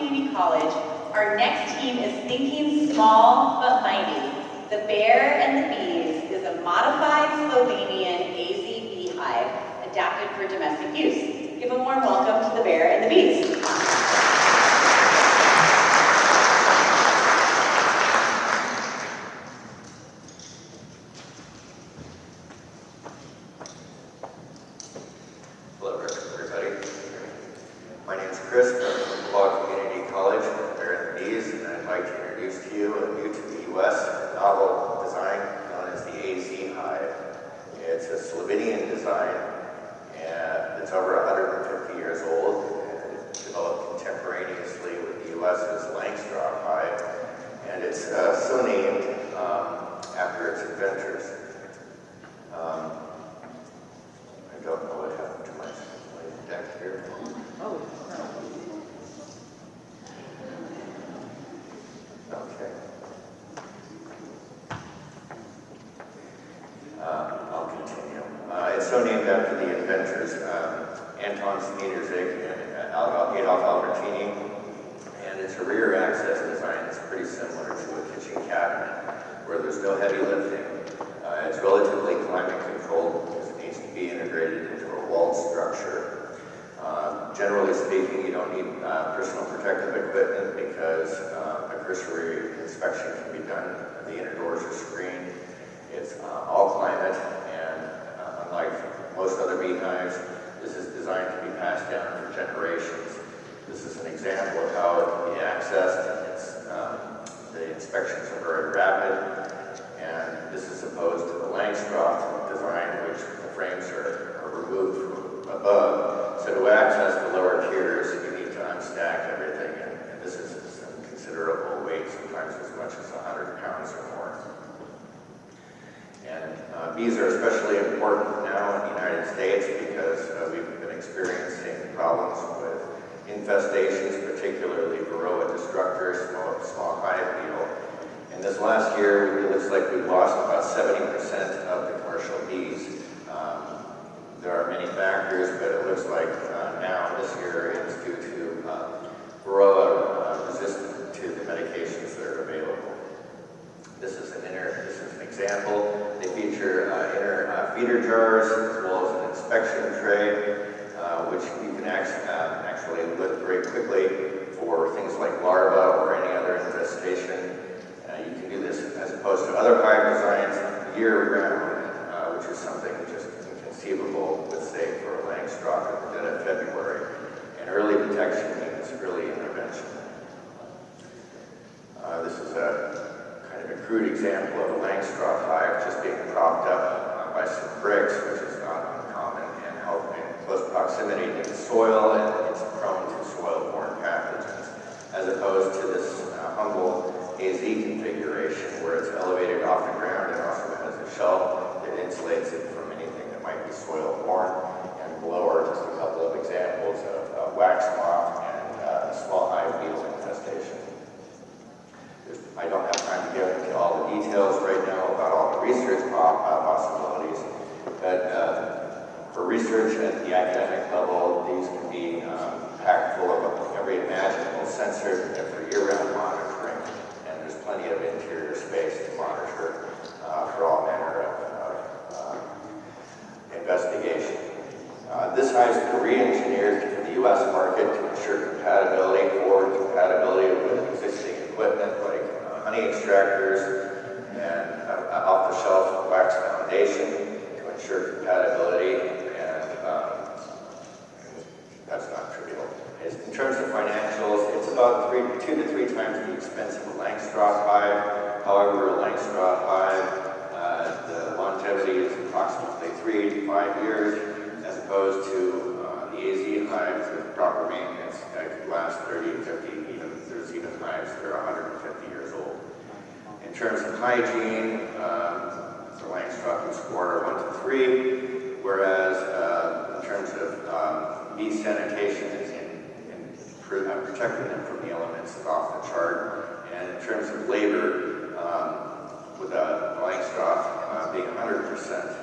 Community College, our next team is thinking small but mighty. The Bear and the Bees is a modified Slovenian AZ beehive adapted for domestic use. Give a warm welcome to the Bear and the Bees. Hello, everybody. My name is Chris from Umpqua Community College, Bear and the Bees, and I'd like to introduce to you a new to the U.S. novel design known as the AZ hive. It's a Slovenian design, and it's over 150 years old, and it's developed contemporaneously with the U.S.'s Langstroth hive, and it's so named after its inventors. I don't know what happened to my deck here. Oh, Okay. I'll continue. It's so named after the inventors, Anton Sneederzig and Adolf Albertini, and it's a rear access design that's pretty similar to a kitchen cabinet, where there's no heavy lifting. It's relatively climate controlled because it needs to be integrated into a walled structure. Generally speaking, you don't need personal protective equipment because a cursory inspection can be done. The inner doors are screened. It's all climate, and unlike most other beehives, this is designed to be passed down for generations. This is an example of how it can be accessed. The inspections are very rapid, and this is opposed to the Langstroth design, which the frames are removed from above. So to access the lower tiers, you need to unstack everything, and this is some considerable weight, sometimes as much as 100 pounds or more. And bees are especially important now in the United States because we've been experiencing problems with infestations, particularly Varroa destructors, small hive beetle. And this last year, it looks like we've lost about 70% of the commercial bees. There are many factors, but it looks like now this year it's due to Varroa resistant to the medications that are available. This is an example. They feature inner feeder jars as well as an inspection tray, which you can actually lift very quickly for things like larvae or any other infestation. You can do this as opposed to other hive designs year-round, which is something just inconceivable with, say, for a Langstroth in the dead of February. And early detection means early intervention. This is a kind of a crude example of a Langstroth hive just being propped up by some bricks, which is not uncommon, and held in close proximity to the soil, and it's prone to soil-borne pathogens, as opposed to this humble AZ configuration where it's elevated off the ground and also has a shelf that insulates it from anything that might be soil-borne. And below are just a couple of examples of wax moth and small hive beetle infestation. I don't have time to get into all the details right now about all the research possibilities, but for research at the academic level, these can be packed full of every imaginable sensor for year-round monitoring, and there's plenty of interior space to monitor for all manner of investigation. This hive is re-engineered for the U.S. market to ensure forward compatibility with existing equipment like honey extractors and off-the-shelf wax foundation to ensure compatibility, and that's not trivial. In terms of financials, it's about 2 to 3 times the expense of a Langstroth hive. However, a Langstroth hive, the longevity is approximately 3 to 5 years, as opposed to the AZ hives with proper maintenance that could last 30 to 50, there's even hives that are 150 years old. In terms of hygiene, the Langstroth would score 1 to 3, whereas in terms of bee sanitation and protecting them from the elements is off the chart. And in terms of labor, with the Langstroth being 100%,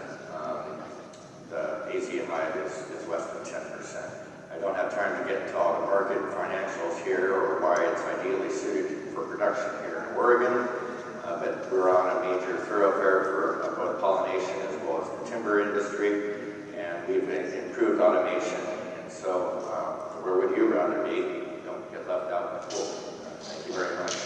the AZ hive is less than 10%. I don't have time to get into all the market financials here or why it's ideally suited for production here in Oregon. But we're on a major thoroughfare for both pollination as well as the timber industry, and we've improved automation. And so we're with you, Rhonda. Don't get left out in the pool. Thank you very much.